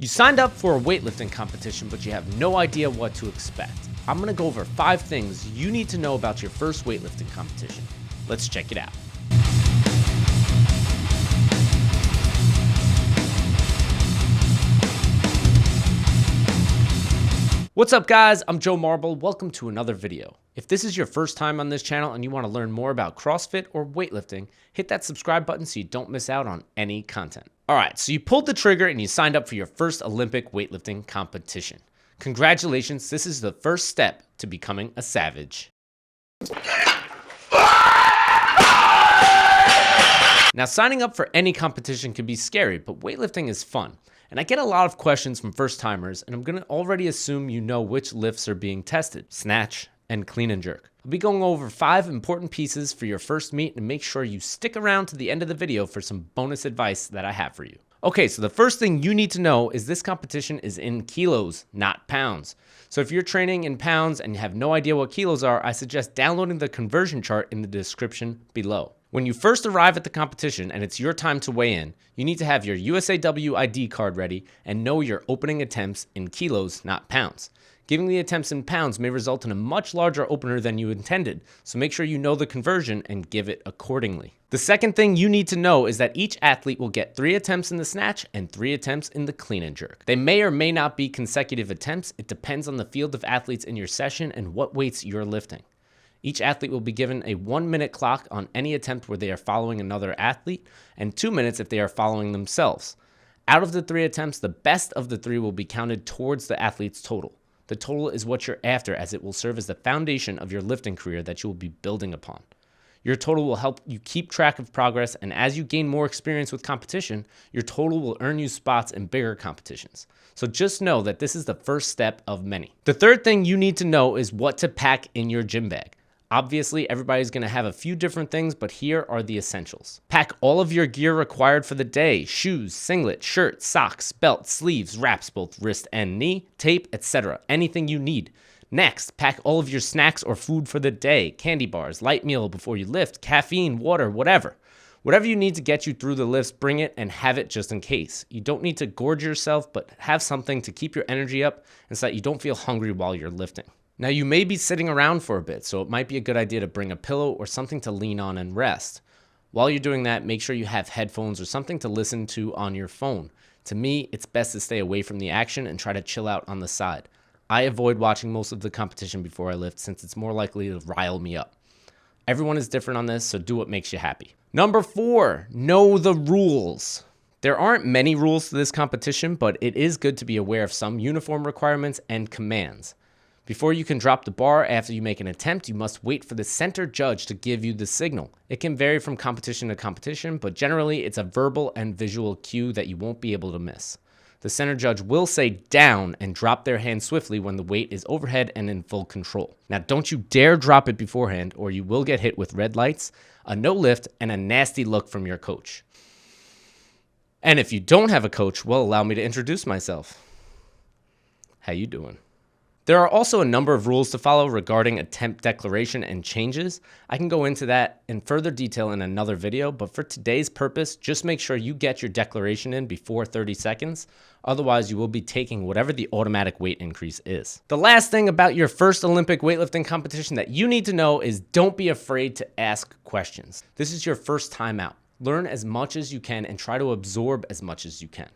You signed up for a weightlifting competition, but you have no idea what to expect. I'm going to go over 5 things you need to know about your first weightlifting competition. Let's check it out. What's up guys, I'm Joe Marble. Welcome to another video. If this is your first time on this channel and you want to learn more about CrossFit or weightlifting, hit that subscribe button so you don't miss out on any content. Alright, so you pulled the trigger and you signed up for your first Olympic weightlifting competition. Congratulations, this is the first step to becoming a savage. Now signing up for any competition can be scary, but weightlifting is fun. And I get a lot of questions from first timers, and I'm going to already assume you know which lifts are being tested: snatch and clean and jerk. I'll be going over 5 important pieces for your first meet, and make sure you stick around to the end of the video for some bonus advice that I have for you. Okay, so the first thing you need to know is this competition is in kilos, not pounds. So if you're training in pounds and you have no idea what kilos are, I suggest downloading the conversion chart in the description below. When you first arrive at the competition and it's your time to weigh in, you need to have your USAW ID card ready and know your opening attempts in kilos, not pounds. Giving the attempts in pounds may result in a much larger opener than you intended, so make sure you know the conversion and give it accordingly. The second thing you need to know is that each athlete will get 3 attempts in the snatch and 3 attempts in the clean and jerk. They may or may not be consecutive attempts. It depends on the field of athletes in your session and what weights you're lifting. Each athlete will be given a 1-minute clock on any attempt where they are following another athlete, and 2 minutes if they are following themselves. Out of the 3 attempts, the best of the 3 will be counted towards the athlete's total. The total is what you're after, as it will serve as the foundation of your lifting career that you will be building upon. Your total will help you keep track of progress, and as you gain more experience with competition, your total will earn you spots in bigger competitions. So just know that this is the first step of many. The third thing you need to know is what to pack in your gym bag. Obviously, everybody's going to have a few different things, but here are the essentials. Pack all of your gear required for the day: shoes, singlet, shirt, socks, belt, sleeves, wraps, both wrist and knee, tape, etc. Anything you need. Next, pack all of your snacks or food for the day: candy bars, light meal before you lift, caffeine, water, whatever. Whatever you need to get you through the lifts, bring it and have it just in case. You don't need to gorge yourself, but have something to keep your energy up and so that you don't feel hungry while you're lifting. Now you may be sitting around for a bit, so it might be a good idea to bring a pillow or something to lean on and rest. While you're doing that, make sure you have headphones or something to listen to on your phone. To me, it's best to stay away from the action and try to chill out on the side. I avoid watching most of the competition before I lift since it's more likely to rile me up. Everyone is different on this, so do what makes you happy. Number 4, know the rules. There aren't many rules to this competition, but it is good to be aware of some uniform requirements and commands. Before you can drop the bar after you make an attempt, you must wait for the center judge to give you the signal. It can vary from competition to competition, but generally it's a verbal and visual cue that you won't be able to miss. The center judge will say down and drop their hand swiftly when the weight is overhead and in full control. Now don't you dare drop it beforehand or you will get hit with red lights, a no lift, and a nasty look from your coach. And if you don't have a coach, well, allow me to introduce myself. How you doing? There are also a number of rules to follow regarding attempt declaration and changes. I can go into that in further detail in another video, but for today's purpose, just make sure you get your declaration in before 30 seconds. Otherwise, you will be taking whatever the automatic weight increase is. The last thing about your first Olympic weightlifting competition that you need to know is don't be afraid to ask questions. This is your first time out. Learn as much as you can and try to absorb as much as you can.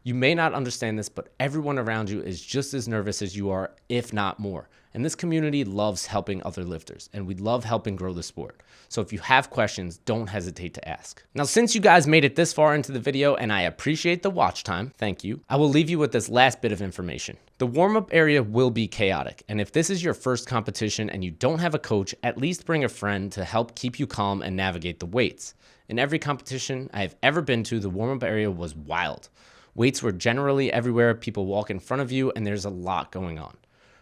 You may not understand this, but everyone around you is just as nervous as you are, if not more. And this community loves helping other lifters, and we love helping grow the sport. So if you have questions, don't hesitate to ask. Now, since you guys made it this far into the video, and I appreciate the watch time, thank you, I will leave you with this last bit of information. The warm-up area will be chaotic, and if this is your first competition and you don't have a coach, at least bring a friend to help keep you calm and navigate the weights. In every competition I have ever been to, the warm-up area was wild. Weights were generally everywhere, people walk in front of you, and there's a lot going on.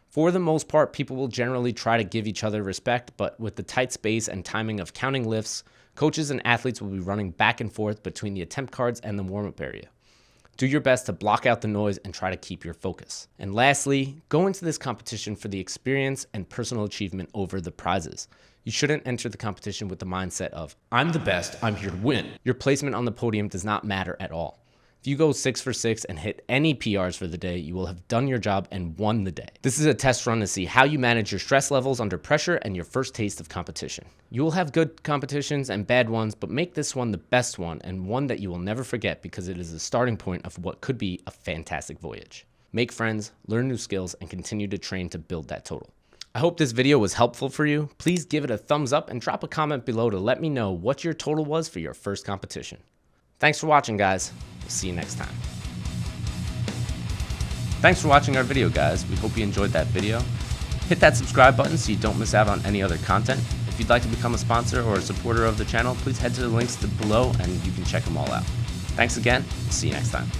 For the most part, people will generally try to give each other respect, but with the tight space and timing of counting lifts, coaches and athletes will be running back and forth between the attempt cards and the warm-up area. Do your best to block out the noise and try to keep your focus. And lastly, go into this competition for the experience and personal achievement over the prizes. You shouldn't enter the competition with the mindset of, I'm the best, I'm here to win. Your placement on the podium does not matter at all. If you go 6 for 6 and hit any PRs for the day, you will have done your job and won the day. This is a test run to see how you manage your stress levels under pressure and your first taste of competition. You will have good competitions and bad ones, but make this one the best one and one that you will never forget because it is the starting point of what could be a fantastic voyage. Make friends, learn new skills, and continue to train to build that total. I hope this video was helpful for you. Please give it a thumbs up and drop a comment below to let me know what your total was for your first competition. Thanks for watching, guys. We'll see you next time. Thanks for watching our video, guys. We hope you enjoyed that video. Hit that subscribe button so you don't miss out on any other content. If you'd like to become a sponsor or a supporter of the channel, please head to the links below and you can check them all out. Thanks again. See you next time.